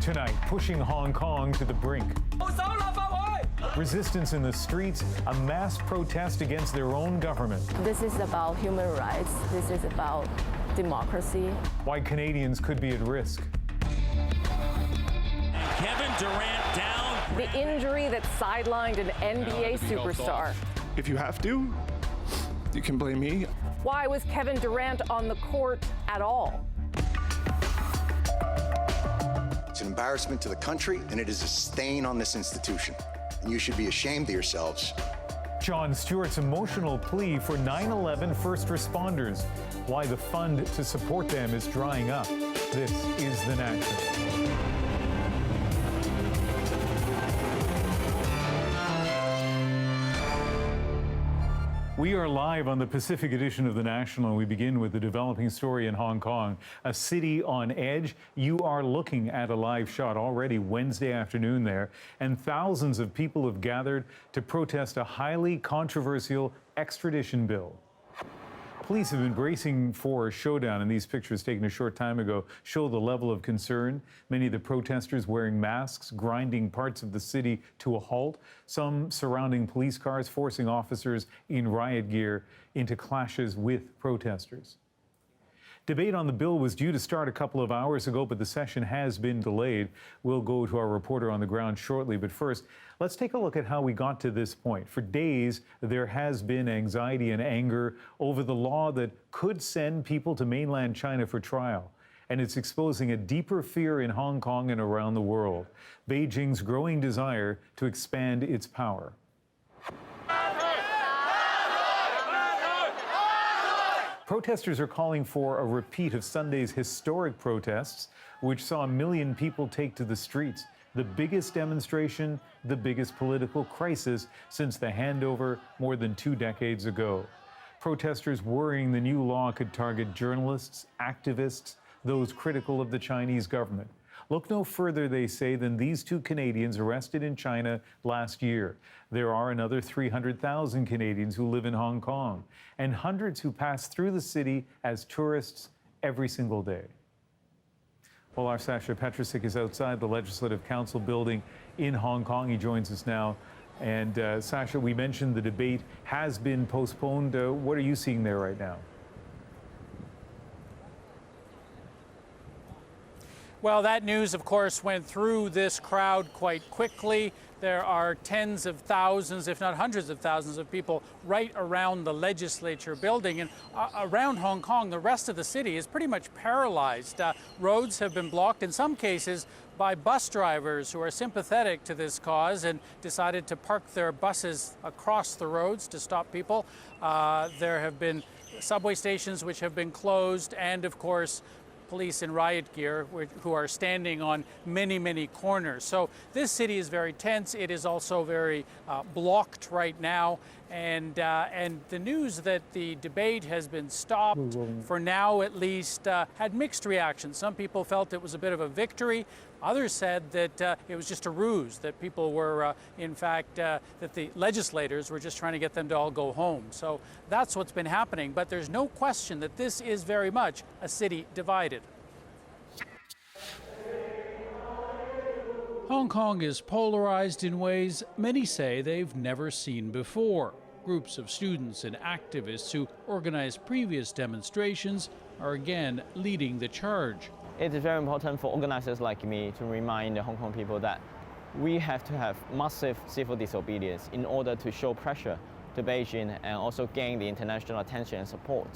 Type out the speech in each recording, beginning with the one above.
Tonight, pushing Hong Kong to the brink. Resistance in the streets, a mass protest against their own government. This is about human rights. This is about democracy. Why Canadians could be at risk. Kevin Durant down. The injury that sidelined an NBA superstar. If you have to, you can blame me. Why was Kevin Durant on the court at all? It's an embarrassment to the country, and it is a stain on this institution. And you should be ashamed of yourselves. Jon Stewart's emotional plea for 9/11 first responders. Why the fund to support them is drying up. This is The National. We are live on the Pacific edition of The National, and we begin with the developing story in Hong Kong, a city on edge. You are looking at a live shot already Wednesday afternoon there, and thousands of people have gathered to protest a highly controversial extradition bill. Police have been bracing for a showdown, and these pictures taken a short time ago show the level of concern. Many of the protesters wearing masks, grinding parts of the city to a halt, some surrounding police cars, forcing officers in riot gear into clashes with protesters. Debate on the bill was due to start a couple of hours ago, but the session has been delayed. We'll go to our reporter on the ground shortly, but first, let's take a look at how we got to this point. For days, there has been anxiety and anger over the law that could send people to mainland China for trial. And it's exposing a deeper fear in Hong Kong and around the world. Beijing's growing desire to expand its power. Protesters are calling for a repeat of Sunday's historic protests, which saw 1 million people take to the streets. The biggest demonstration, the biggest political crisis since the handover more than 2 decades ago. Protesters worrying the new law could target journalists, activists, those critical of the Chinese government. Look no further, they say, than these 2 Canadians arrested in China last year. There are another 300,000 Canadians who live in Hong Kong, and hundreds who pass through the city as tourists every single day. Well, our Sasha Petrusik is outside the Legislative Council building in Hong Kong. He joins us now. And Sasha, we mentioned the debate has been postponed. What are you seeing there right now? Well, that news, of course, went through this crowd quite quickly. There are tens of thousands, if not hundreds of thousands of people right around the legislature building. And around Hong Kong, the rest of the city is pretty much paralyzed. Roads have been blocked, in some cases, by bus drivers who are sympathetic to this cause and decided to park their buses across the roads to stop people. There have been subway stations which have been closed, and, of course, police in riot gear who are standing on many, many corners. So this city is very tense. It is also very blocked right now. And the news that the debate has been stopped, for now at least, had mixed reactions. Some people felt it was a bit of a victory. Others said that it was just a ruse, that people were, in fact, that the legislators were just trying to get them to all go home. So that's what's been happening. But there's no question that this is very much a city divided. Hong Kong is polarized in ways many say they've never seen before. Groups of students and activists who organized previous demonstrations are again leading the charge. It is very important for organizers like me to remind the Hong Kong people that we have to have massive civil disobedience in order to show pressure to Beijing and also gain the international attention and support.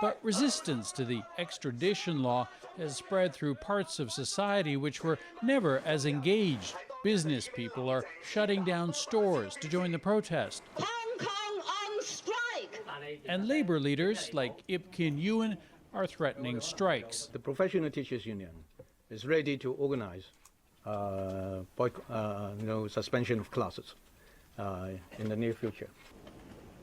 But resistance to the extradition law has spread through parts of society which were never as engaged. Business people are shutting down stores to join the protest. Hong Kong on strike! And labor leaders like Ip Kin Yuen are threatening strikes. The Professional Teachers Union is ready to organize suspension of classes in the near future.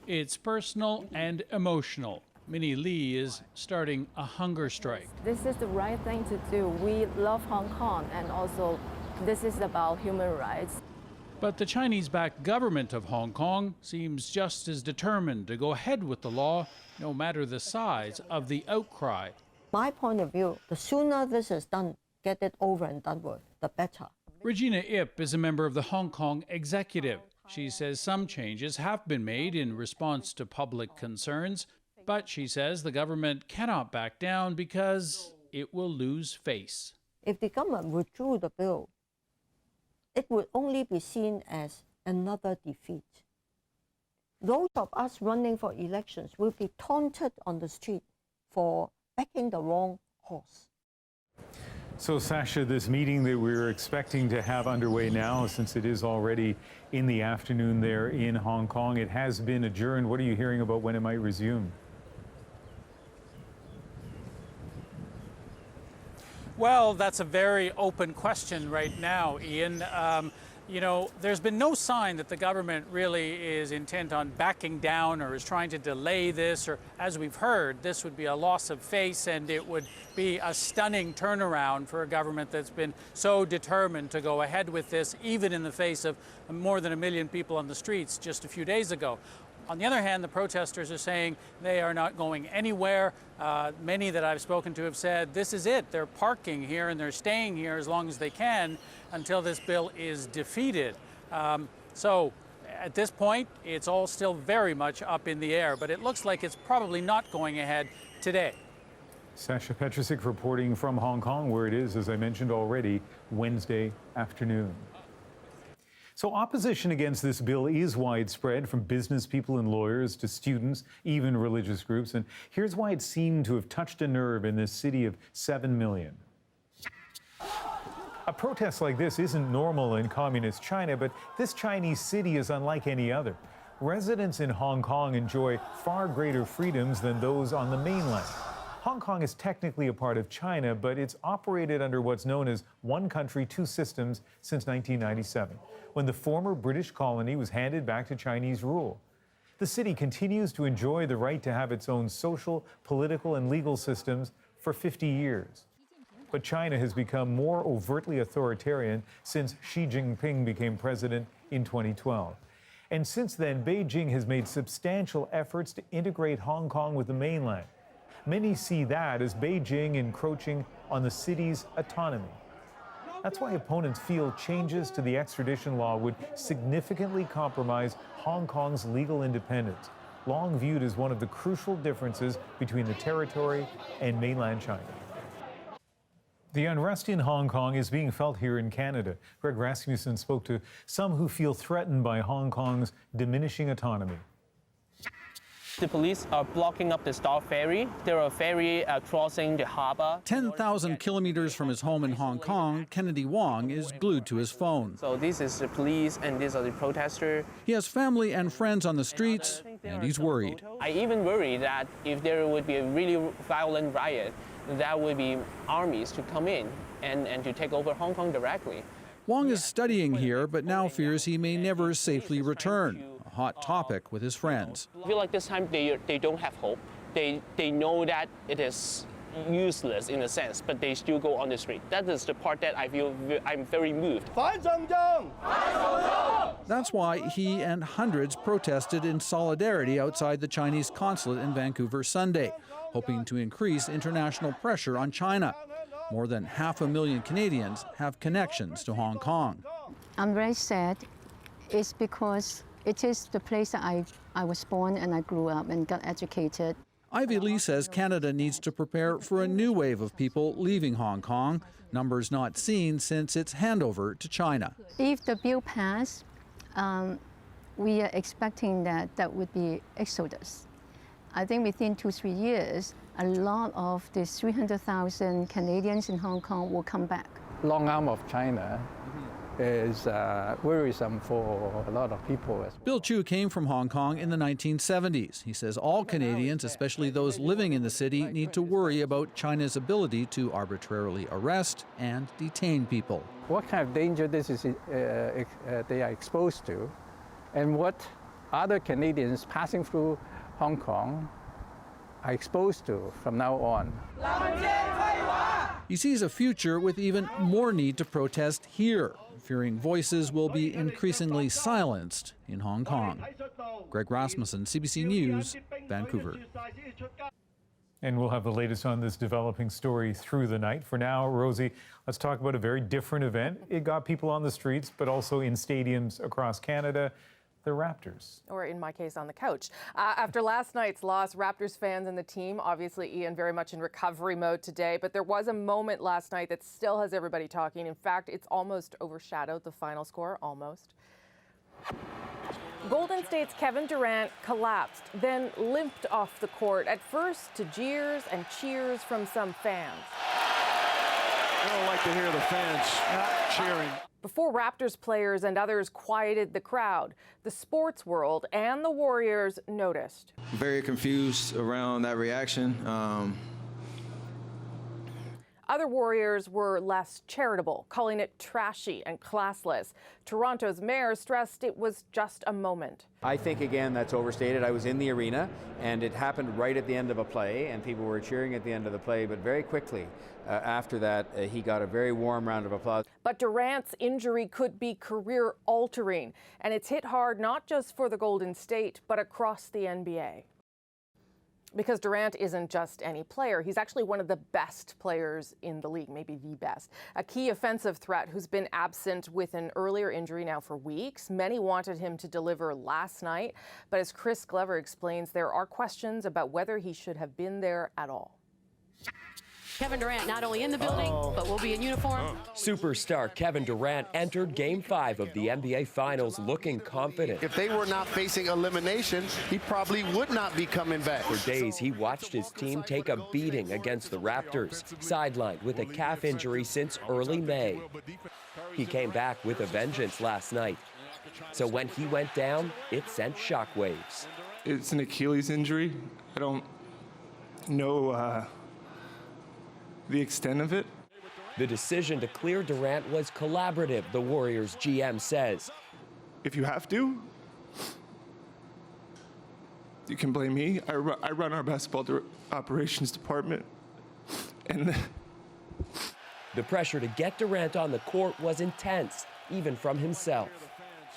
It's personal and emotional. Minnie Lee is starting a hunger strike. This is the right thing to do. We love Hong Kong, and also this is about human rights. But the Chinese-backed government of Hong Kong seems just as determined to go ahead with the law, no matter the size of the outcry. My point of view, the sooner this is done, get it over and done with, the better. Regina Ip is a member of the Hong Kong executive. She says some changes have been made in response to public concerns, but she says the government cannot back down because it will lose face. If the government withdrew the bill, it would only be seen as another defeat. Those of us running for elections will be taunted on the street for backing the wrong horse. So, Sasha, this meeting that we're expecting to have underway now, since it is already in the afternoon there in Hong Kong, it has been adjourned. What are you hearing about when it might resume? Well, that's a very open question right now, Ian. You know, there's been no sign that the government really is intent on backing down or is trying to delay this, or as we've heard, this would be a loss of face and it would be a stunning turnaround for a government that's been so determined to go ahead with this, even in the face of more than 1 million people on the streets just a few days ago. On the other hand, the protesters are saying they are not going anywhere. Many that I've spoken to have said this is it. They're parking here and they're staying here as long as they can until this bill is defeated. So at this point, it's all still very much up in the air, but it looks like it's probably not going ahead today. Sasha Petrusik reporting from Hong Kong, where it is, as I mentioned already, Wednesday afternoon. So opposition against this bill is widespread, from business people and lawyers to students, even religious groups. And here's why it seemed to have touched a nerve in this city of 7 million. A protest like this isn't normal in communist China, but this Chinese city is unlike any other. Residents in Hong Kong enjoy far greater freedoms than those on the mainland. Hong Kong is technically a part of China, but it's operated under what's known as one country, two systems since 1997, when the former British colony was handed back to Chinese rule. The city continues to enjoy the right to have its own social, political, and legal systems for 50 years. But China has become more overtly authoritarian since Xi Jinping became president in 2012. And since then, Beijing has made substantial efforts to integrate Hong Kong with the mainland. Many see that as Beijing encroaching on the city's autonomy. That's why opponents feel changes to the extradition law would significantly compromise Hong Kong's legal independence, long viewed as one of the crucial differences between the territory and mainland China. The unrest in Hong Kong is being felt here in Canada. Greg Rasmussen spoke to some who feel threatened by Hong Kong's diminishing autonomy. The police are blocking up the Star Ferry. There are ferry crossing the harbor. 10,000 kilometers from his home in Hong Kong, Kennedy Wong is glued to his phone. So this is the police and these are the protesters. He has family and friends on the streets, and he's worried. I even worry that if there would be a really violent riot, that would be armies to come in and to take over Hong Kong directly. Wong is studying here, but now fears he may never safely return, a hot topic with his friends. I feel like this time they don't have hope. They know that it is useless in a sense, but they still go on the street. That is the part that I feel I'm very moved. That's why he and hundreds protested in solidarity outside the Chinese consulate in Vancouver Sunday, hoping to increase international pressure on China. More than 500,000 Canadians have connections to Hong Kong. I'm very sad. It's because it is the place that I was born and I grew up and got educated. Ivy Lee says Canada needs to prepare for a new wave of people leaving Hong Kong, numbers not seen since its handover to China. If the bill passed, we are expecting that would be exodus. I think within 2-3 years, a lot of the 300,000 Canadians in Hong Kong will come back. Long arm of China is worrisome for a lot of people. Bill Chu came from Hong Kong in the 1970s. He says all Canadians, especially those living in the city, need to worry about China's ability to arbitrarily arrest and detain people. What kind of danger this is they are exposed to, and what other Canadians passing through Hong Kong are exposed to from now on. He sees a future with even more need to protest here, fearing voices will be increasingly silenced in Hong Kong. Greg Rasmussen, CBC News, Vancouver. And we'll have the latest on this developing story through the night. For now, Rosie, let's talk about a very different event. It got people on the streets, but also in stadiums across Canada, the Raptors. Or in my case, on the couch. After last night's loss, Raptors fans and the team, obviously, Ian, very much in recovery mode today. But there was a moment last night that still has everybody talking. In fact, it's almost overshadowed the final score, almost. Golden State's Kevin Durant collapsed, then limped off the court, at first to jeers and cheers from some fans. I don't like to hear the fans cheering. Before Raptors players and others quieted the crowd, the sports world and the Warriors noticed. Very confused around that reaction. Other Warriors were less charitable, calling it trashy and classless. Toronto's mayor stressed it was just a moment. I think, again, that's overstated. I was in the arena, and it happened right at the end of a play, and people were cheering at the end of the play, but very quickly after that, he got a very warm round of applause. But Durant's injury could be career-altering, and it's hit hard not just for the Golden State, but across the NBA. Because Durant isn't just any player. He's actually one of the best players in the league, maybe the best. A key offensive threat who's been absent with an earlier injury now for weeks. Many wanted him to deliver last night, but as Chris Glover explains, there are questions about whether he should have been there at all. Kevin Durant not only in the building, but will be in uniform. Superstar Kevin Durant entered Game 5 of the NBA Finals looking confident. If they were not facing elimination, he probably would not be coming back. For days, he watched his team take a beating against the Raptors, sidelined with a calf injury since early May. He came back with a vengeance last night. So when he went down, it sent shockwaves. It's an Achilles injury. I don't know the extent of it. The decision to clear Durant was collaborative, the Warriors GM says. If you have to, you can blame me. I run our basketball operations department. And the pressure to get Durant on the court was intense, even from himself.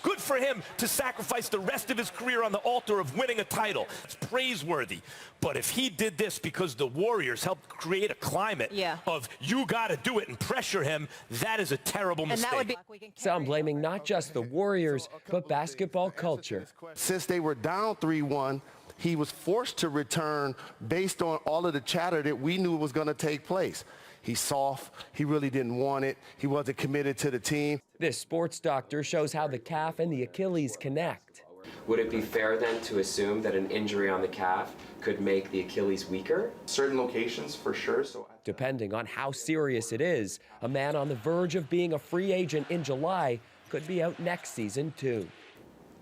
Good for him to sacrifice the rest of his career on the altar of winning a title. It's praiseworthy. But if he did this because the Warriors helped create a climate of you got to do it and pressure him, that is a terrible mistake. Some blaming not just the Warriors, but basketball culture. Since they were down 3-1, he was forced to return based on all of the chatter that we knew was going to take place. He's soft. He really didn't want it. He wasn't committed to the team. This sports doctor shows how the calf and the Achilles connect. Would it be fair then to assume that an injury on the calf could make the Achilles weaker? Certain locations, for sure. Depending on how serious it is, a man on the verge of being a free agent in July could be out next season too.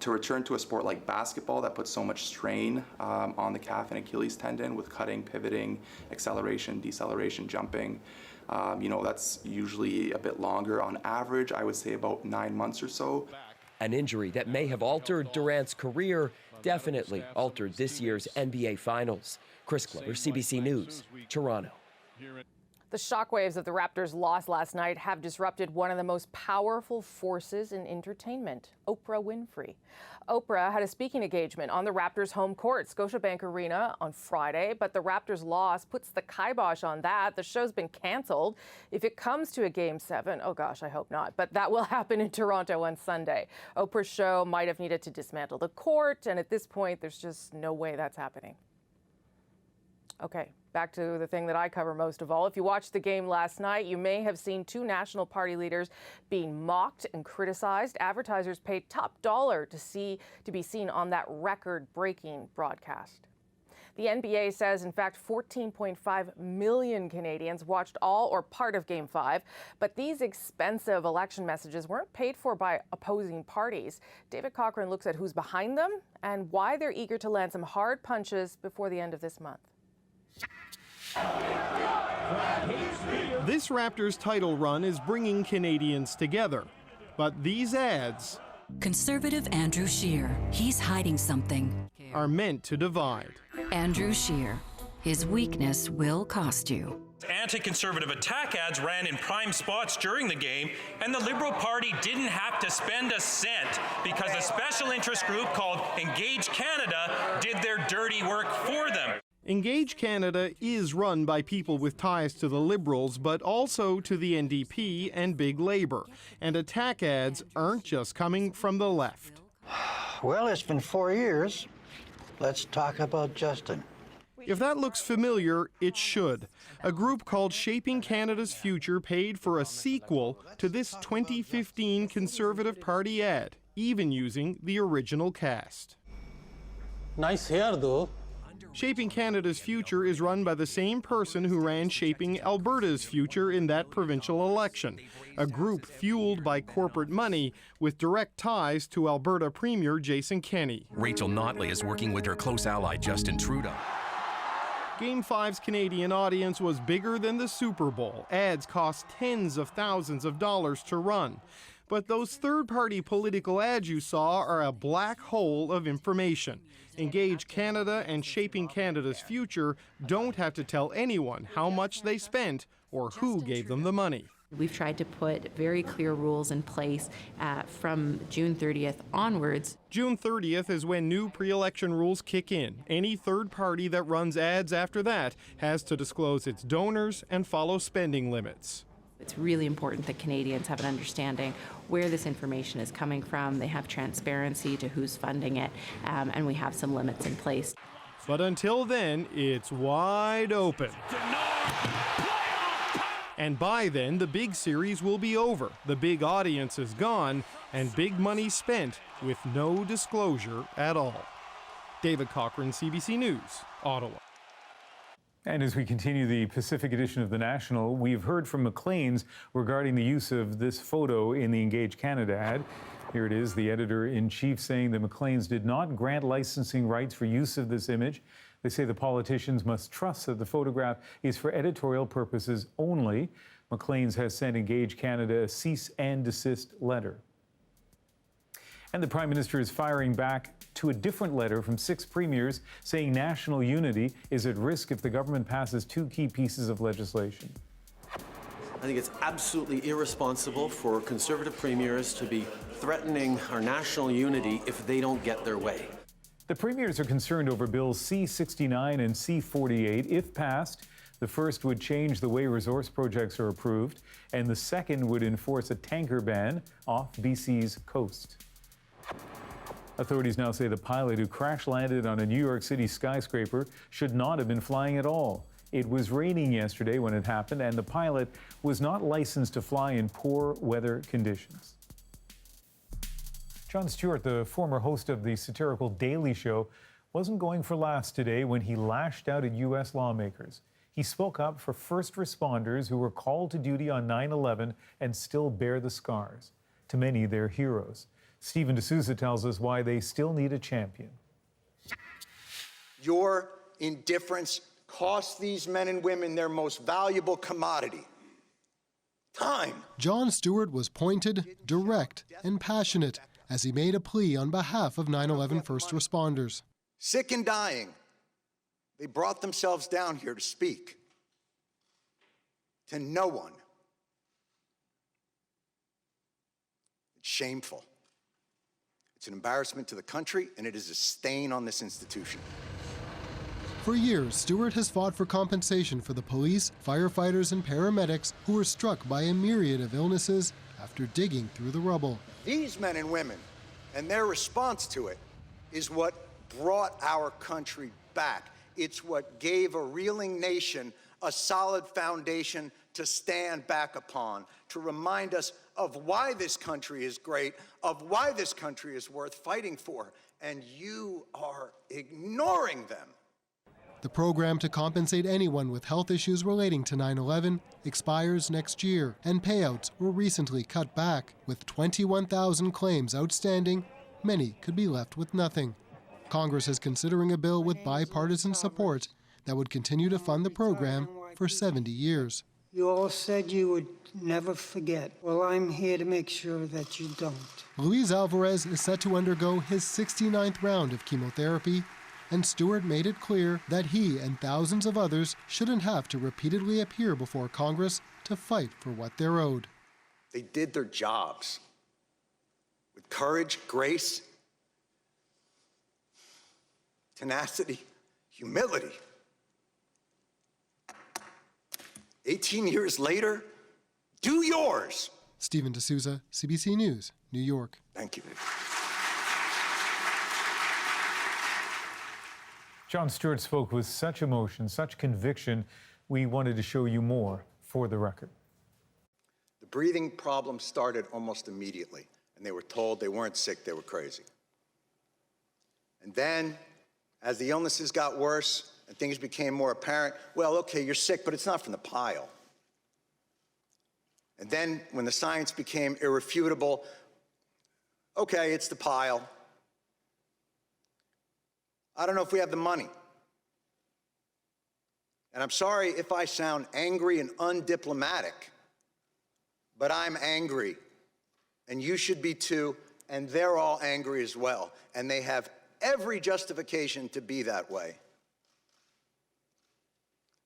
To return to a sport like basketball that puts so much strain on the calf and Achilles tendon with cutting, pivoting, acceleration, deceleration, jumping, that's usually a bit longer. On average, I would say about 9 months or so. An injury that may have altered Durant's career definitely altered this year's NBA Finals. Chris Glover, CBC News, Toronto. The shockwaves of the Raptors' loss last night have disrupted one of the most powerful forces in entertainment, Oprah Winfrey. Oprah had a speaking engagement on the Raptors' home court, Scotiabank Arena, on Friday, but the Raptors' loss puts the kibosh on that. The show's been canceled. If it comes to a Game 7, oh gosh, I hope not, but that will happen in Toronto on Sunday. Oprah's show might have needed to dismantle the court, and at this point, there's just no way that's happening. Okay, back to the thing that I cover most of all. If you watched the game last night, you may have seen two National Party leaders being mocked and criticized. Advertisers paid top dollar to be seen on that record-breaking broadcast. The NBA says, in fact, 14.5 million Canadians watched all or part of Game 5, but these expensive election messages weren't paid for by opposing parties. David Cochran looks at who's behind them and why they're eager to land some hard punches before the end of this month. This Raptors title run is bringing Canadians together, but these ads, Conservative Andrew Scheer, he's hiding something, are meant to divide. Andrew Scheer, his weakness will cost you. Anti-conservative attack ads ran in prime spots during the game, and the Liberal Party didn't have to spend a cent because a special interest group called Engage Canada did their dirty work for them. Engage Canada is run by people with ties to the Liberals, but also to the NDP and Big Labour. And attack ads aren't just coming from the left. Well, it's been 4 years. Let's talk about Justin. If that looks familiar, it should. A group called Shaping Canada's Future paid for a sequel to this 2015 Conservative Party ad, even using the original cast. Nice hair, though. Shaping Canada's Future is run by the same person who ran Shaping Alberta's Future in that provincial election, a group fueled by corporate money with direct ties to Alberta Premier Jason Kenney. Rachel Notley is working with her close ally Justin Trudeau. Game 5's Canadian audience was bigger than the Super Bowl. Ads cost tens of thousands of dollars to run. But those third-party political ads you saw are a black hole of information. Engage Canada and Shaping Canada's Future don't have to tell anyone how much they spent or who gave them the money. We've tried to put very clear rules in place from June 30th onwards. June 30th is when new pre-election rules kick in. Any third party that runs ads after that has to disclose its donors and follow spending limits. It's really important that Canadians have an understanding where this information is coming from. They have transparency to who's funding it, and we have some limits in place. But until then, it's wide open. And by then, the big series will be over. The big audience is gone, and big money spent with no disclosure at all. David Cochran, CBC News, Ottawa. And as we continue the Pacific edition of The National, we've heard from MacLaines regarding the use of this photo in the Engage Canada ad. Here it is, the editor-in-chief saying that MacLaines did not grant licensing rights for use of this image. They say the politicians must trust that the photograph is for editorial purposes only. MacLaines has sent Engage Canada a cease and desist letter. And the Prime Minister is firing back to a different letter from 6 premiers saying national unity is at risk if the government passes 2 key pieces of legislation. I think it's absolutely irresponsible for Conservative premiers to be threatening our national unity if they don't get their way. The premiers are concerned over Bills C-69 and C-48. If passed, the first would change the way resource projects are approved, and the second would enforce a tanker ban off BC's coast. Authorities now say the pilot who crash-landed on a New York City skyscraper should not have been flying at all. It was raining yesterday when it happened, and the pilot was not licensed to fly in poor weather conditions. Jon Stewart, the former host of the satirical Daily Show, wasn't going for laughs today when he lashed out at U.S. lawmakers. He spoke up for first responders who were called to duty on 9/11 and still bear the scars. To many, they're heroes. Stephen DeSouza tells us why they still need a champion. Your indifference costs these men and women their most valuable commodity, time. Jon Stewart was pointed, direct, and passionate as he made a plea on behalf of 9/11 first responders. Sick and dying, they brought themselves down here to speak to no one. It's shameful. It's an embarrassment to the country, and it is a stain on this institution. For years, Stewart has fought for compensation for the police, firefighters, and paramedics who were struck by a myriad of illnesses after digging through the rubble. These men and women and their response to it is what brought our country back. It's what gave a reeling nation a solid foundation to stand back upon, to remind us of why this country is great, of why this country is worth fighting for, and you are ignoring them. The program to compensate anyone with health issues relating to 9/11 expires next year, and payouts were recently cut back. With 21,000 claims outstanding, many could be left with nothing. Congress is considering a bill with bipartisan support that would continue to fund the program for 70 years. You all said you would never forget. Well, I'm here to make sure that you don't. Luis Alvarez is set to undergo his 69th round of chemotherapy, and Stewart made it clear that he and thousands of others shouldn't have to repeatedly appear before Congress to fight for what they're owed. They did their jobs with courage, grace, tenacity, humility. 18 years later, do yours. Stephen DeSouza, CBC News, New York. Thank you. Jon Stewart spoke with such emotion, such conviction, we wanted to show you more for the record. The breathing problem started almost immediately, and they were told they weren't sick, they were crazy. And then, as the illnesses got worse and things became more apparent, well, okay, you're sick, but it's not from the pile. And then, when the science became irrefutable, okay, it's the pile. I don't know if we have the money. And I'm sorry if I sound angry and undiplomatic, but I'm angry. And you should be too, and they're all angry as well. And they have every justification to be that way.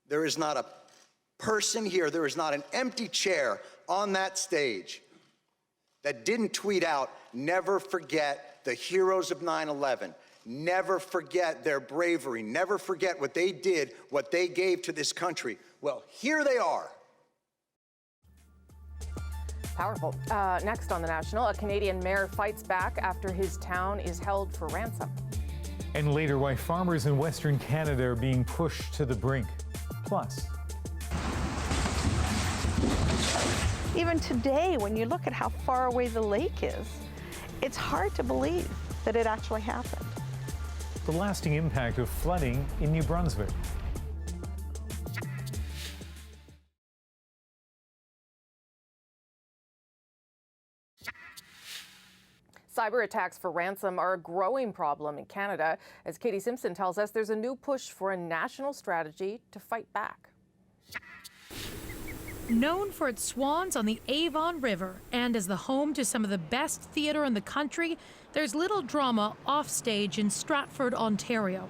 There is not a person here, there is not an empty chair on that stage that didn't tweet out, "Never forget the heroes of 9/11. Never forget their bravery. Never forget what they did, what they gave to this country." Well, here they are. Powerful. Next on The National, a Canadian mayor fights back after his town is held for ransom. And later, why farmers in Western Canada are being pushed to the brink. Plus, even today, when you look at how far away the lake is, it's hard to believe that it actually happened. the lasting impact of flooding in New Brunswick. Cyber attacks for ransom are a growing problem in Canada. As Katie Simpson tells us, there's a new push for a national strategy to fight back. Known for its swans on the Avon River and as the home to some of the best theatre in the country, there's little drama offstage in Stratford, Ontario.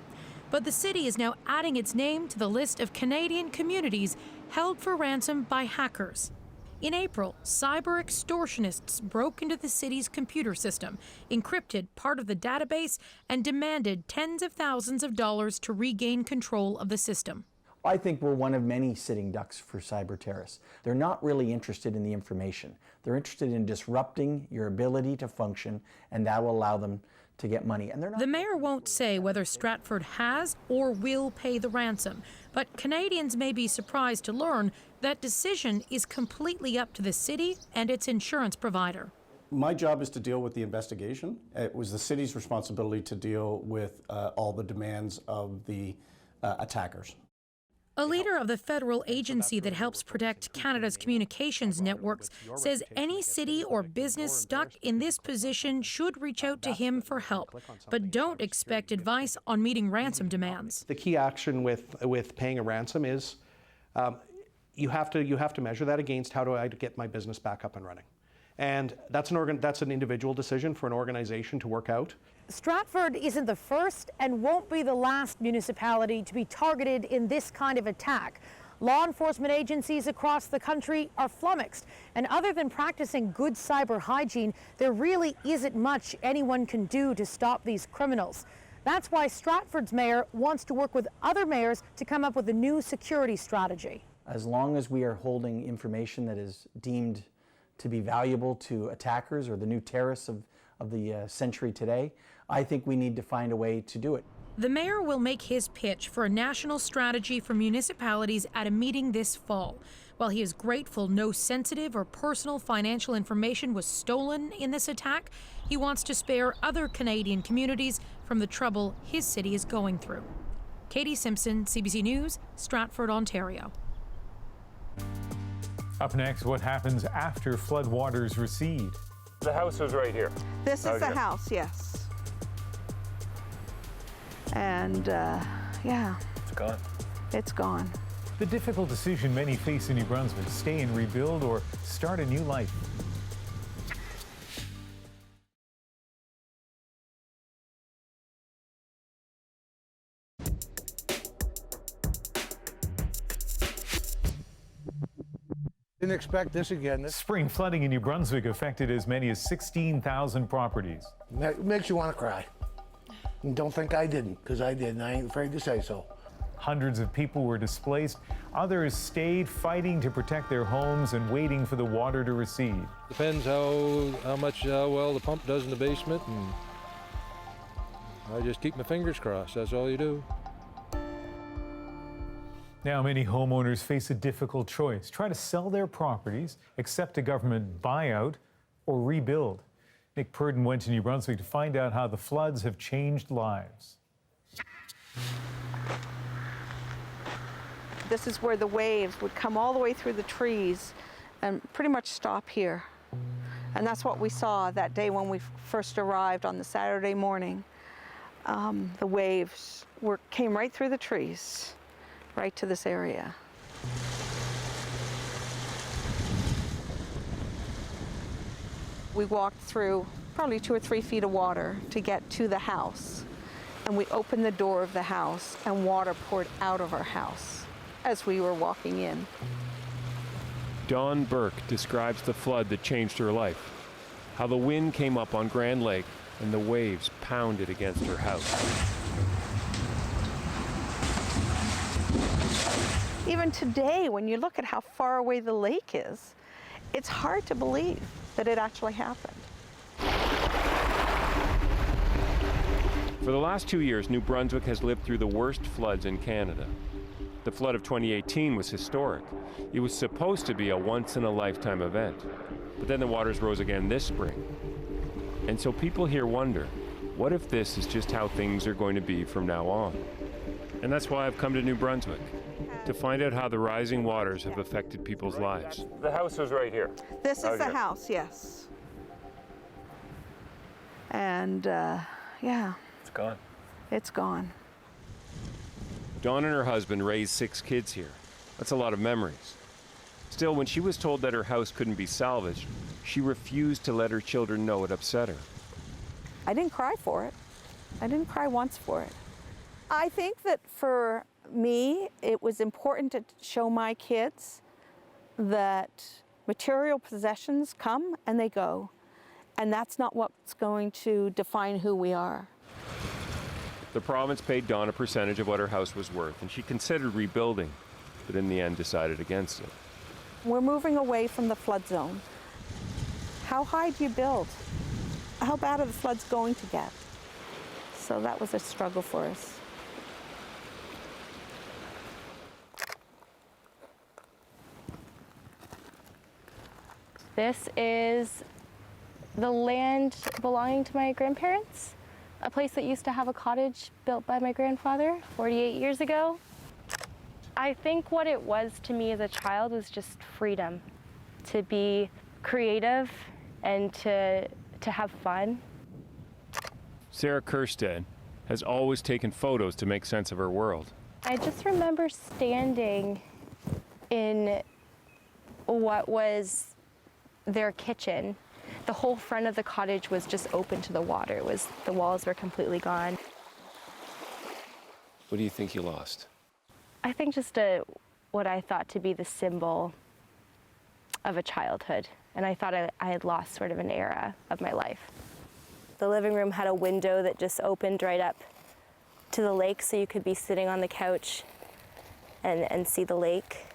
But the city is now adding its name to the list of Canadian communities held for ransom by hackers. In April, cyber extortionists broke into the city's computer system, encrypted part of the database, and demanded tens of thousands of dollars to regain control of the system. I think we're one of many sitting ducks for cyber terrorists. They're not really interested in the information. They're interested in disrupting your ability to function, and that will allow them to get money. And they're not. The mayor won't say whether Stratford has or will pay the ransom, but Canadians may be surprised to learn that decision is completely up to the city and its insurance provider. My job is to deal with the investigation. It was the city's responsibility to deal with all the demands of the attackers. A leader of the federal agency that helps protect Canada's communications networks says any city or business stuck in this position should reach out to him for help, but don't expect advice on meeting ransom demands. The key action with paying a ransom is you have to measure that against how do I get my business back up and running. And that's an individual decision for an organization to work out. Stratford isn't the first and won't be the last municipality to be targeted in this kind of attack. Law enforcement agencies across the country are flummoxed, and other than practicing good cyber hygiene, there really isn't much anyone can do to stop these criminals. That's why Stratford's mayor wants to work with other mayors to come up with a new security strategy. As long as we are holding information that is deemed to be valuable to attackers or the new terrorists of the century today, I think we need to find a way to do it. The mayor will make his pitch for a national strategy for municipalities at a meeting this fall. While he is grateful no sensitive or personal financial information was stolen in this attack, he wants to spare other Canadian communities from the trouble his city is going through. Katie Simpson, CBC News, Stratford, Ontario. Up next, what happens after floodwaters recede? The house was right here. This is the house, yes. And yeah. It's gone. It's gone. The difficult decision many face in New Brunswick, stay and rebuild or start a new life. Didn't expect this again. Spring flooding in New Brunswick affected as many as 16,000 properties. It makes you want to cry. And don't think I didn't, because I did, and I ain't afraid to say so. Hundreds of people were displaced. Others stayed fighting to protect their homes and waiting for the water to recede. Depends how much well the pump does in the basement, and I just keep my fingers crossed. That's all you do. Now, many homeowners face a difficult choice: try to sell their properties, accept a government buyout, or rebuild. Nick Purdon went to New Brunswick to find out how the floods have changed lives. This is where the waves would come all the way through the trees and pretty much stop here. And that's what we saw that day when we first arrived on the Saturday morning. The waves came right through the trees, right to this area. We walked through probably 2 or 3 feet of water to get to the house. And we opened the door of the house and water poured out of our house as we were walking in. Dawn Burke describes the flood that changed her life, how the wind came up on Grand Lake and the waves pounded against her house. Even today, when you look at how far away the lake is, it's hard to believe that it actually happened. For the last 2 years, New Brunswick has lived through the worst floods in Canada. The flood of 2018 was historic. It was supposed to be a once-in-a-lifetime event. But then the waters rose again this spring. And so people here wonder, what if this is just how things are going to be from now on? And that's why I've come to New Brunswick, to find out how the rising waters have affected people's lives. The house was right here. This is the house, yes. And yeah. It's gone. It's gone. Dawn and her husband raised 6 kids here. That's a lot of memories. Still, when she was told that her house couldn't be salvaged, she refused to let her children know it upset her. I didn't cry for it. I didn't cry once for it. I think that for me, it was important to show my kids that material possessions come and they go. And that's not what's going to define who we are. The province paid Dawn a percentage of what her house was worth, and she considered rebuilding, but in the end decided against it. We're moving away from the flood zone. How high do you build? How bad are the floods going to get? So that was a struggle for us. This is the land belonging to my grandparents, a place that used to have a cottage built by my grandfather 48 years ago. I think what it was to me as a child was just freedom, to be creative and to have fun. Sarah Kirstead has always taken photos to make sense of her world. I just remember standing in what was their kitchen. The whole front of the cottage was just open to the water. The walls were completely gone. What do you think you lost? I think just what I thought to be the symbol of a childhood. And I thought I had lost sort of an era of my life. The living room had a window that just opened right up to the lake, so you could be sitting on the couch and see the lake.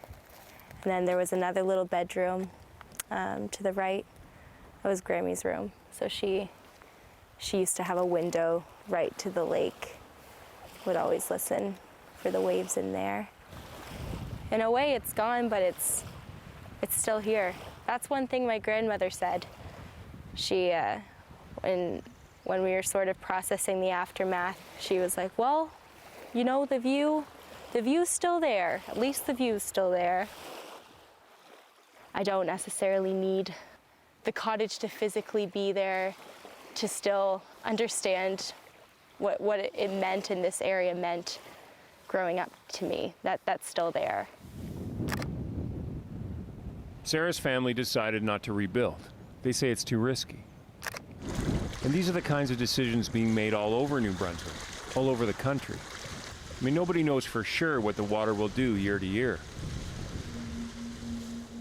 And then there was another little bedroom to the right. That was Grammy's room. So she used to have a window right to the lake. Would always listen for the waves in there. In a way, it's gone, but it's still here. That's one thing my grandmother said. She, when we were sort of processing the aftermath, she was like, well, you know, the view's still there. At least the view's still there. I don't necessarily need the cottage to physically be there to still understand what it meant and this area meant growing up to me. That's still there. Sarah's family decided not to rebuild. They say it's too risky. And these are the kinds of decisions being made all over New Brunswick, all over the country. I mean, nobody knows for sure what the water will do year to year.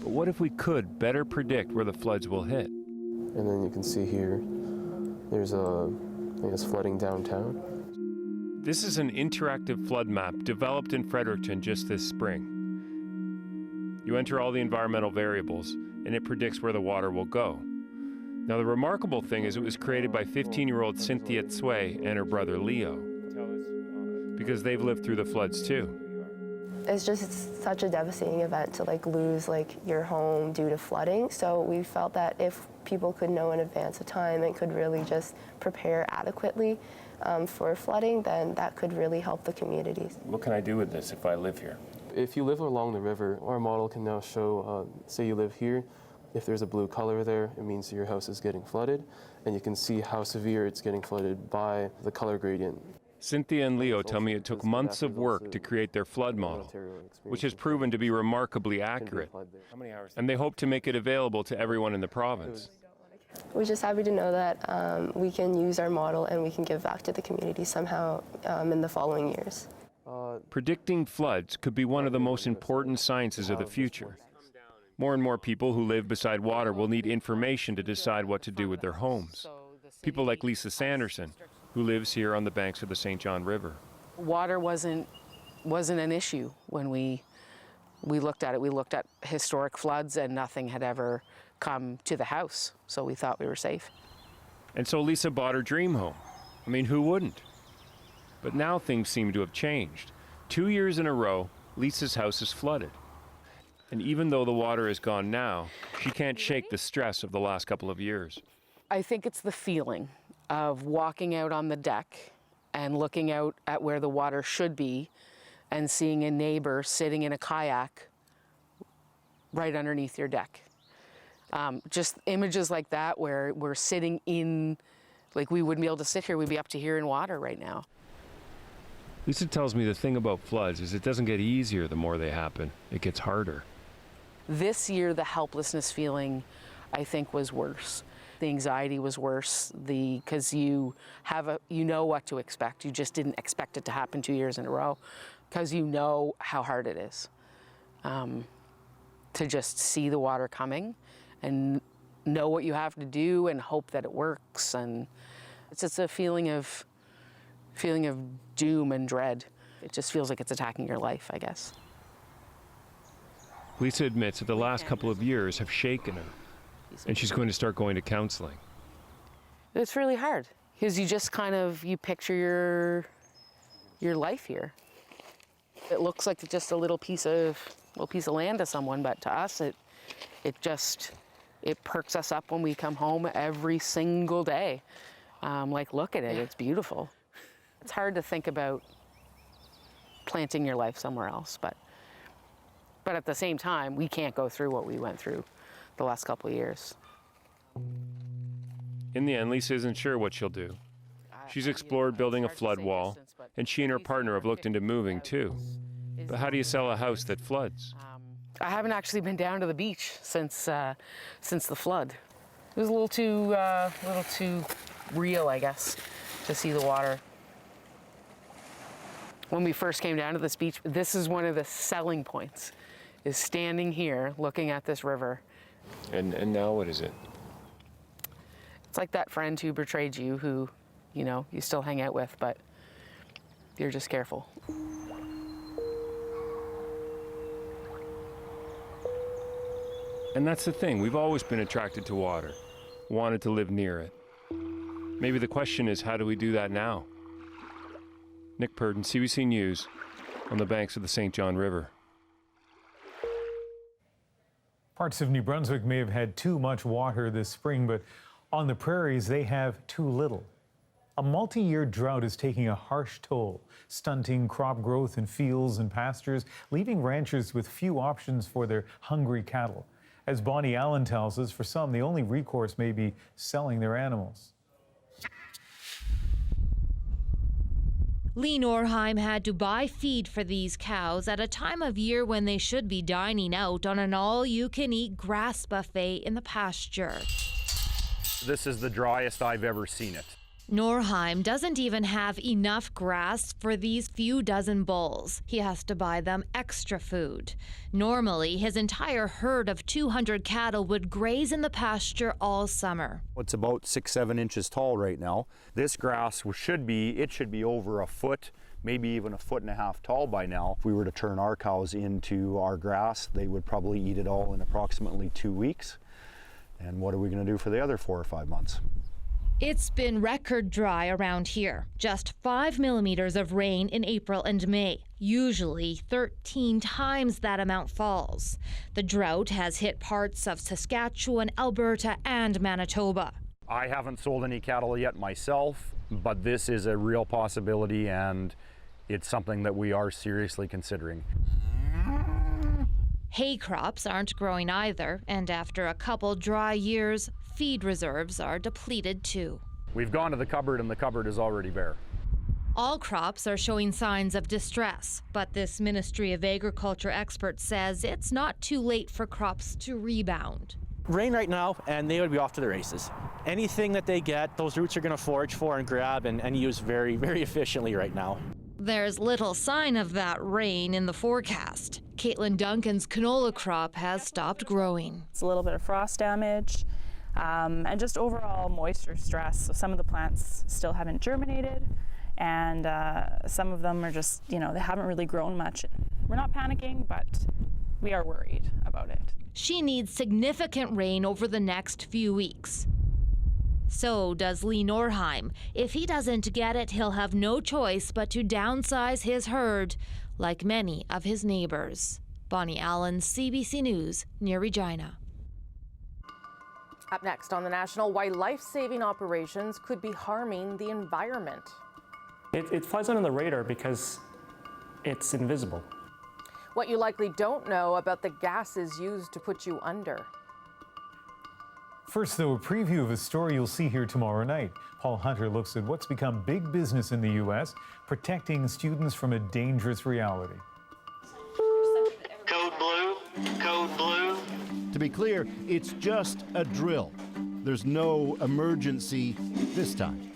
But what if we could better predict where the floods will hit? And then you can see here, there's flooding downtown. This is an interactive flood map developed in Fredericton just this spring. You enter all the environmental variables, and it predicts where the water will go. Now, the remarkable thing is it was created by 15-year-old Cynthia Tsui and her brother Leo, because they've lived through the floods too. It's just such a devastating event to lose your home due to flooding. So we felt that if people could know in advance of time and could really just prepare adequately for flooding, then that could really help the communities. What can I do with this if I live here? If you live along the river, our model can now show, say you live here, if there's a blue color there, it means your house is getting flooded, and you can see how severe it's getting flooded by the color gradient. Cynthia and Leo tell me it took months of work to create their flood model, which has proven to be remarkably accurate. And they hope to make it available to everyone in the province. We're just happy to know that we can use our model and we can give back to the community somehow in the following years. Predicting floods could be one of the most important sciences of the future. More and more people who live beside water will need information to decide what to do with their homes. People like Lisa Sanderson, who lives here on the banks of the St. John River. Water wasn't an issue when we looked at it. We looked at historic floods and nothing had ever come to the house, so we thought we were safe. And so Lisa bought her dream home. I mean, who wouldn't? But now things seem to have changed. 2 years in a row, Lisa's house is flooded. And even though the water is gone now, she can't shake the stress of the last couple of years. I think it's the feeling of walking out on the deck and looking out at where the water should be and seeing a neighbor sitting in a kayak right underneath your deck. Just images like that where we're sitting in, we wouldn't be able to sit here, we'd be up to here in water right now. Lisa tells me the thing about floods is it doesn't get easier the more they happen, it gets harder. This year, the helplessness feeling, I think, was worse. The anxiety was worse because you know what to expect. You just didn't expect it to happen 2 years in a row because you know how hard it is to just see the water coming and know what you have to do and hope that it works. And it's just a feeling of doom and dread. It just feels like it's attacking your life, I guess. Lisa admits that the last couple of years have shaken her, and she's going to start going to counseling. It's really hard because you just you picture your life here. It looks like just a little piece of land to someone, but to us, it perks us up when we come home every single day. Look at it, it's beautiful. It's hard to think about planting your life somewhere else, but at the same time, we can't go through what we went through the last couple of years. In the end, Lisa isn't sure what she'll do. She's explored building a flood wall, and she and her partner have looked into moving too. But how do you sell a house that floods? I haven't actually been down to the beach since the flood. It was a little too real, I guess, to see the water. When we first came down to this beach, this is one of the selling points, is standing here looking at this river. And now what is it? It's like that friend who betrayed you, who, you still hang out with, but you're just careful. And that's the thing, we've always been attracted to water, wanted to live near it. Maybe the question is, how do we do that now? Nick Purdon, CBC News, on the banks of the St. John River. Parts of New Brunswick may have had too much water this spring, but on the prairies, they have too little. A multi-year drought is taking a harsh toll, stunting crop growth in fields and pastures, leaving ranchers with few options for their hungry cattle. As Bonnie Allen tells us, for some, the only recourse may be selling their animals. Lee Norheim had to buy feed for these cows at a time of year when they should be dining out on an all-you-can-eat grass buffet in the pasture. This is the driest I've ever seen it. Norheim doesn't even have enough grass for these few dozen bulls. He has to buy them extra food. Normally, his entire herd of 200 cattle would graze in the pasture all summer. It's about 6-7 inches tall right now. This grass should be over a foot maybe even 1.5 feet tall by now. If we were to turn our cows into our grass, they would probably eat it all in approximately 2 weeks. And what are we going to do for the other 4 or 5 months? It's been record dry around here. Just 5 millimeters of rain in April and May. Usually 13 times that amount falls. The drought has hit parts of Saskatchewan, Alberta, and Manitoba. I haven't sold any cattle yet myself, but this is a real possibility, and it's something that we are seriously considering. Hay crops aren't growing either, and after a couple dry years, feed reserves are depleted too. We've gone to the cupboard, and the cupboard is already bare. All crops are showing signs of distress, but this Ministry of Agriculture expert says it's not too late for crops to rebound. Rain right now, and they would be off to the races. Anything that they get, those roots are going to forage for and grab and use very, very efficiently right now. There's little sign of that rain in the forecast. Caitlin Duncan's canola crop has stopped growing. It's a little bit of frost damage and just overall moisture stress. So some of the plants still haven't germinated, and some of them are just, they haven't really grown much. We're not panicking, but we are worried about it. She needs significant rain over the next few weeks. So does Lee Norheim. If he doesn't get it, he'll have no choice but to downsize his herd, like many of his neighbors. Bonnie Allen, CBC News, near Regina. Up next on The National, why life-saving operations could be harming the environment. It flies under the radar because it's invisible. What you likely don't know about the gases used to put you under. First, though, a preview of a story you'll see here tomorrow night. Paul Hunter looks at what's become big business in the U.S., protecting students from a dangerous reality. Code blue, code blue. To be clear, it's just a drill. There's no emergency this time.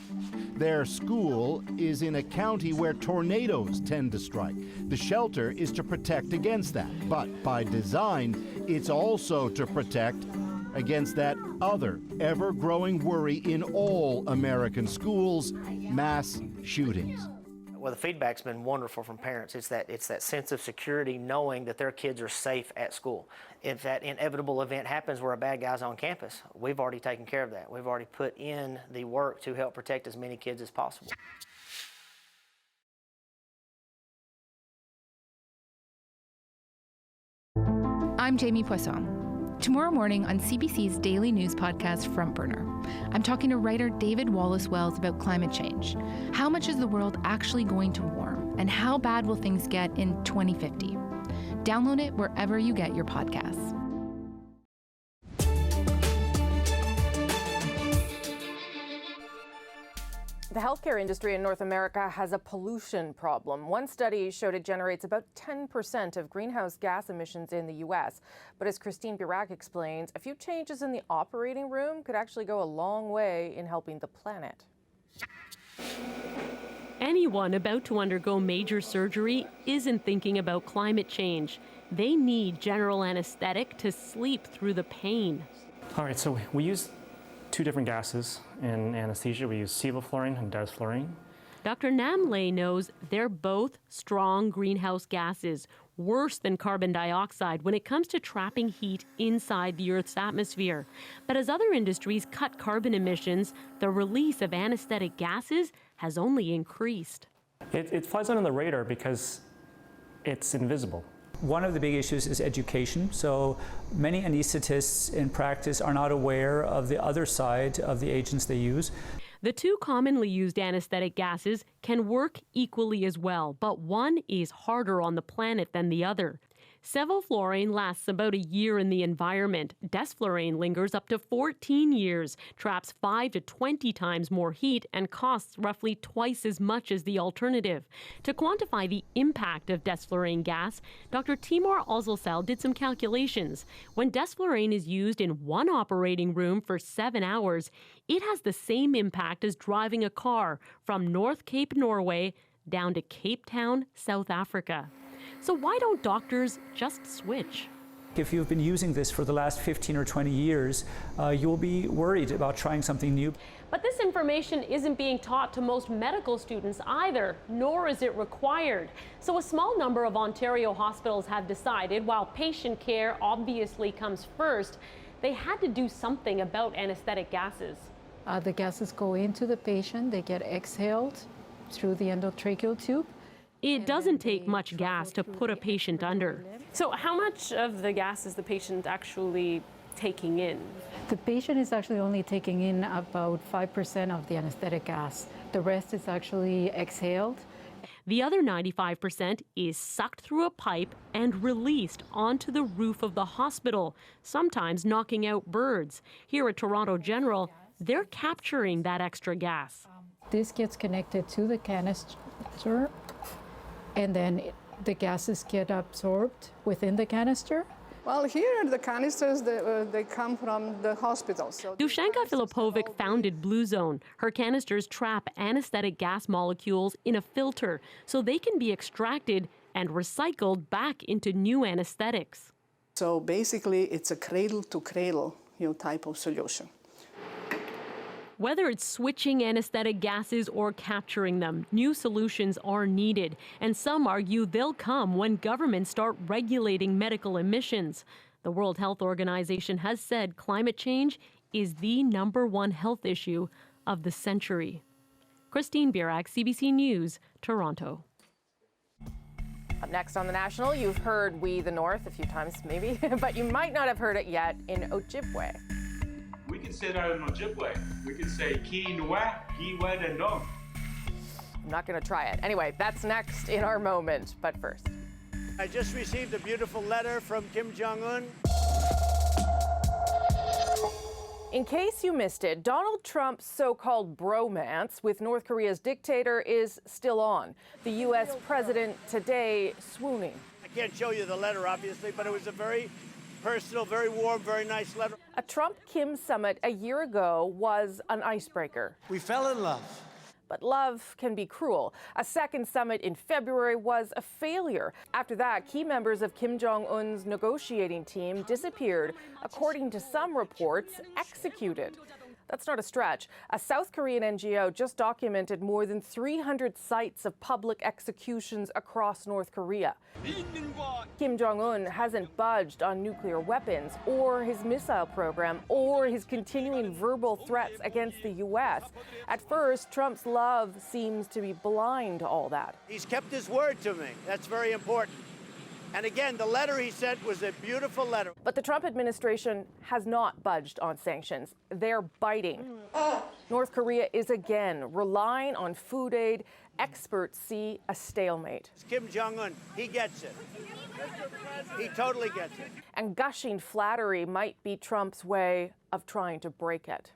Their school is in a county where tornadoes tend to strike. The shelter is to protect against that, but by design, it's also to protect against that other ever-growing worry in all American schools, mass shootings. Well, the feedback's been wonderful from parents. It's that sense of security, knowing that their kids are safe at school. If that inevitable event happens where a bad guy's on campus, we've already taken care of that. We've already put in the work to help protect as many kids as possible. I'm Jamie Poisson. Tomorrow morning on CBC's daily news podcast, Front Burner, I'm talking to writer David Wallace Wells about climate change. How much is the world actually going to warm? And how bad will things get in 2050? Download it wherever you get your podcasts. The healthcare industry in North America has a pollution problem. One study showed it generates about 10% of greenhouse gas emissions in the U.S. But as Christine Burak explains, a few changes in the operating room could actually go a long way in helping the planet. Anyone about to undergo major surgery isn't thinking about climate change. They need general anesthetic to sleep through the pain. All right, so we use two different gases in anesthesia. We use sevoflurane and desflurane. Dr. Namley knows they're both strong greenhouse gases, worse than carbon dioxide when it comes to trapping heat inside the Earth's atmosphere. But as other industries cut carbon emissions, the release of anesthetic gases has only increased. It flies under the radar because it's invisible. One of the big issues is education. So many anesthetists in practice are not aware of the other side of the agents they use. The two commonly used anesthetic gases can work equally as well, but one is harder on the planet than the other. Sevoflurane lasts about a year in the environment. Desflurane lingers up to 14 years, traps 5 to 20 times more heat, and costs roughly twice as much as the alternative. To quantify the impact of desflurane gas, Dr. Timur Ozalsal did some calculations. When desflurane is used in one operating room for 7 hours, it has the same impact as driving a car from North Cape, Norway, down to Cape Town, South Africa. So why don't doctors just switch? If you've been using this for the last 15 or 20 years, you'll be worried about trying something new. But this information isn't being taught to most medical students either, nor is it required. So a small number of Ontario hospitals have decided, while patient care obviously comes first, they had to do something about anesthetic gases. The gases go into the patient, they get exhaled through the endotracheal tube. It doesn't take much gas to put a patient under. So how much of the gas is the patient actually taking in? The patient is actually only taking in about 5% of the anesthetic gas. The rest is actually exhaled. The other 95% is sucked through a pipe and released onto the roof of the hospital, sometimes knocking out birds. Here at Toronto General, they're capturing that extra gas. This gets connected to the canister, and then the gases get absorbed within the canister. Well, here the canisters, they come from the hospital. So Dushanka Filipovic founded Blue Zone. Her canisters trap anesthetic gas molecules in a filter so they can be extracted and recycled back into new anesthetics. So basically, it's a cradle-to-cradle type of solution. Whether it's switching anesthetic gases or capturing them, new solutions are needed, and some argue they'll come when governments start regulating medical emissions. The World Health Organization has said climate change is the #1 health issue of the century. Christine Birak, CBC News, Toronto. Up next on The National, you've heard We the North a few times maybe, but you might not have heard it yet in Ojibwe. We can say that in Ojibwe. We can say ki nwe, gi wed and no. I'm not going to try it. Anyway, that's next in our moment, but first. I just received a beautiful letter from Kim Jong-un. In case you missed it, Donald Trump's so-called bromance with North Korea's dictator is still on. The U.S. president today swooning. I can't show you the letter, obviously, but it was a very personal, very warm, very nice letter. A Trump-Kim summit a year ago was an icebreaker. We fell in love. But love can be cruel. A second summit in February was a failure. After that, key members of Kim Jong-un's negotiating team disappeared, according to some reports, executed. That's not a stretch. A South Korean NGO just documented more than 300 sites of public executions across North Korea. Kim Jong-un hasn't budged on nuclear weapons or his missile program or his continuing verbal threats against the U.S. At first, Trump's love seems to be blind to all that. He's kept his word to me. That's very important. And again, the letter he sent was a beautiful letter. But the Trump administration has not budged on sanctions. They're biting. North Korea is again relying on food aid. Experts see a stalemate. Kim Jong-un, he gets it. He totally gets it. And gushing flattery might be Trump's way of trying to break it.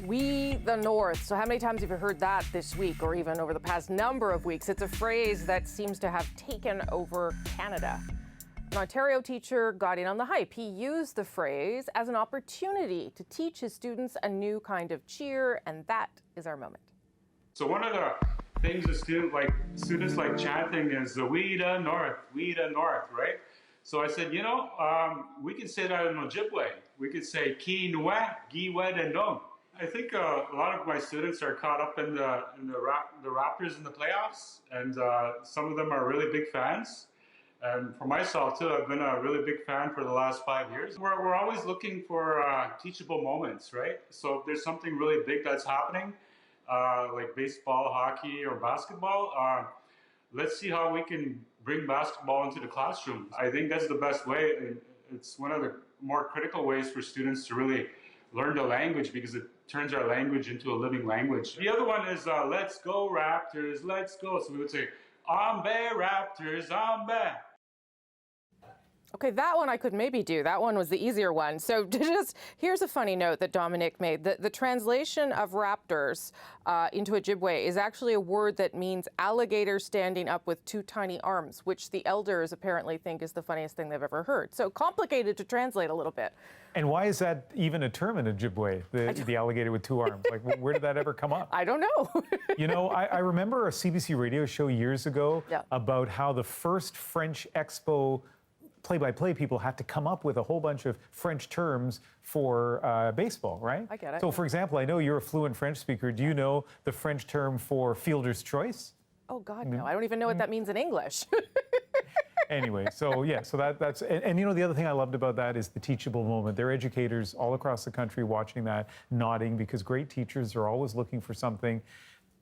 We the North. So how many times have you heard that this week or even over the past number of weeks? It's a phrase that seems to have taken over Canada. An Ontario teacher got in on the hype. He used the phrase as an opportunity to teach his students a new kind of cheer, and that is our moment. So one of the things that students like chanting is the we the North, right? So I said, we can say that in Ojibwe. We could say ki nwe, gi wed and no. I think a lot of my students are caught up in the Raptors in the playoffs, and some of them are really big fans. And for myself too, I've been a really big fan for the last 5 years. We're always looking for teachable moments, right? So if there's something really big that's happening, like baseball, hockey, or basketball, let's see how we can bring basketball into the classroom. I think that's the best way. It's one of the more critical ways for students to really learn the language, because it turns our language into a living language. The other one is let's go Raptors, let's go. So we would say, Ambe Raptors, Ambe. Okay, that one I could maybe do. That one was the easier one. So here's a funny note that Dominic made. The translation of raptors into Ojibwe is actually a word that means alligator standing up with two tiny arms, which the elders apparently think is the funniest thing they've ever heard. So complicated to translate a little bit. And why is that even a term in Ojibwe, the alligator with two arms? Like, where did that ever come up? I don't know. You know, I remember a CBC radio show years ago about how the first French Expo play-by-play people had to come up with a whole bunch of French terms for baseball, right? I get it. So, for example, I know you're a fluent French speaker. Do you know the French term for fielder's choice? Oh, God, no. I don't even know what that means in English. Anyway, so yeah, so that's, and you know, the other thing I loved about that is the teachable moment. There are educators all across the country watching that, nodding, because great teachers are always looking for something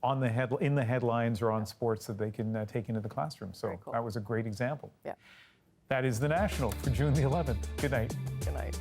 on the in the headlines or on sports that they can take into the classroom. So that was a great example. Yeah. That is The National for June the 11th. Good night. Good night.